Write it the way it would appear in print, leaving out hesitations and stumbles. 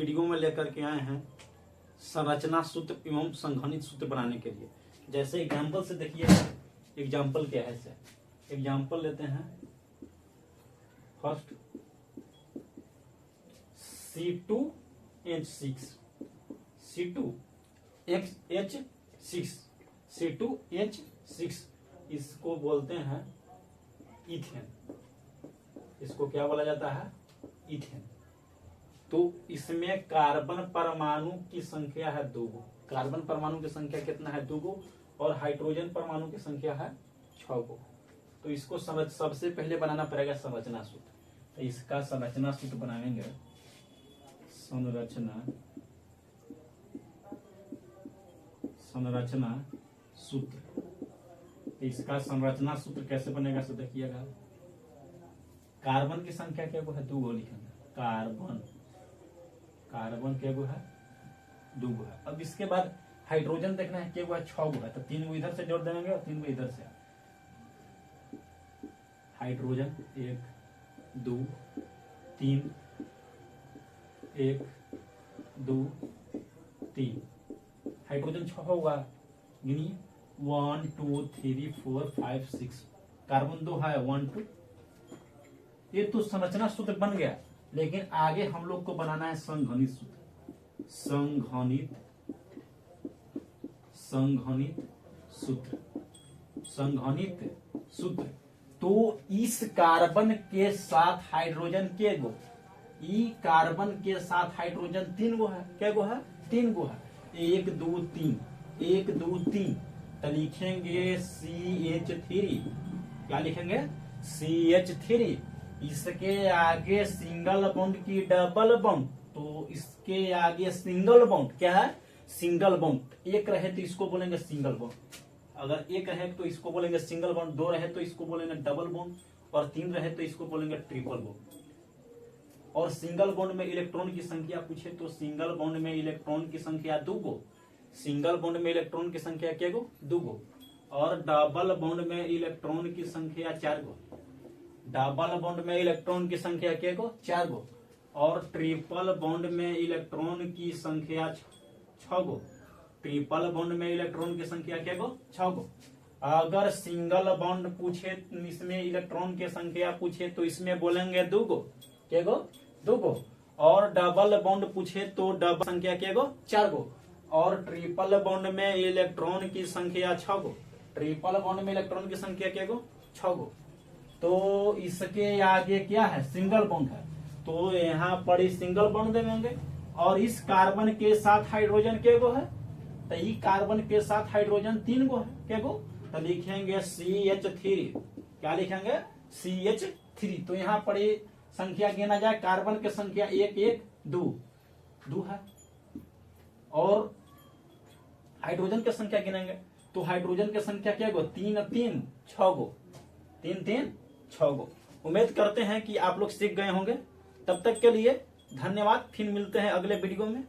Video में लेकर के आए हैं संरचना सूत्र एवं संघनित सूत्र बनाने के लिए। जैसे एग्जाम्पल से देखिए, एग्जाम्पल क्या है सर, एग्जाम्पल लेते हैं फर्स्ट C2H6 C2H6 इसको बोलते हैं इथेन। इसको क्या बोला जाता है? इथेन। तो इसमें कार्बन परमाणु की संख्या है 2 गो। कार्बन परमाणु की संख्या कितना है? 2 गो। और हाइड्रोजन परमाणु की संख्या है 6 गो। तो इसको सबसे पहले बनाना पड़ेगा संरचना सूत्र। तो इसका संरचना सूत्र बनाएंगे, संरचना सूत्र। तो इसका संरचना सूत्र कैसे बनेगा सो देखिएगा। कार्बन की संख्या क्या गो है? 2 गो लिखेंगे। कार्बन क्या गो है? 2 गो है। अब इसके बाद हाइड्रोजन देखना है क्या गो है? 6 गो है। तो 3 गो इधर से जोड़ देंगे और 3 गो इधर से। हाइड्रोजन 1 2 3 1 2 3। हाइड्रोजन 6 होगा, गिनिए 1 2 3 4 5 6। कार्बन 2 है 1 2। ये तो संरचना सूत्र बन गया, लेकिन आगे हम लोग को बनाना है संघनित सूत्र। संघनित सूत्र। तो इस कार्बन के साथ हाइड्रोजन के गो, ई कार्बन के साथ हाइड्रोजन 3 गो है। क्या गो है? 3 गो है। 1 2 3 1 2 3। तो लिखेंगे CH3। क्या लिखेंगे? CH3। इसके आगे सिंगल बॉन्ड की डबल बॉन्ड, तो इसके आगे सिंगल बॉन्ड क्या है? Single bond. एक रहे तो इसको बोलेंगे सिंगल बॉन्ड। अगर एक रहे तो इसको बोलेंगे सिंगल बॉन्ड, 2 रहे तो इसको बोलेंगे डबल बॉन्ड, और 3 रहे तो इसको बोलेंगे ट्रिपल बॉन्ड। और सिंगल बॉन्ड में इलेक्ट्रॉन की संख्या पूछे तो सिंगल बॉन्ड में इलेक्ट्रॉन की संख्या 2 गो। सिंगल बॉन्ड में इलेक्ट्रॉन की संख्या क्या गो? 2 गो। और डबल बॉन्ड में इलेक्ट्रॉन की संख्या 4 गो। डबल बॉन्ड में इलेक्ट्रॉन की संख्या क्या गो? 4 गो। और ट्रिपल बॉन्ड में इलेक्ट्रॉन की संख्या 6 गो। ट्रिपल बॉन्ड में इलेक्ट्रॉन की संख्या क्या गो? 6 गो। अगर सिंगल बॉन्ड पूछे, इसमें इलेक्ट्रॉन की संख्या पूछे तो इसमें बोलेंगे 2 गो। क्या गो? 2 गो। और डबल बॉन्ड पूछे तो डबल संख्या क्या गो? 4 गो। और ट्रिपल बॉन्ड में इलेक्ट्रॉन की संख्या 6 गो। ट्रिपल बॉन्ड में इलेक्ट्रॉन की संख्या क्या गो? 6 गो। तो इसके आगे क्या है? सिंगल बॉन्ड है, तो यहाँ पर सिंगल बॉन्ड देंगे। और इस कार्बन के साथ हाइड्रोजन क्या गो है? तो ये कार्बन के साथ हाइड्रोजन 3 गो है। क्या गो? तो लिखेंगे CH3। क्या लिखेंगे? CH3। तो यहाँ पर संख्या गिना जाए, कार्बन की संख्या 1 1 2 है। और हाइड्रोजन की संख्या गिनेंगे तो हाइड्रोजन की संख्या क्या गो? 3 3 6 गो। 3 3 6 गो। उम्मीद करते हैं कि आप लोग सीख गए होंगे। तब तक के लिए धन्यवाद। फिर मिलते हैं अगले वीडियो में।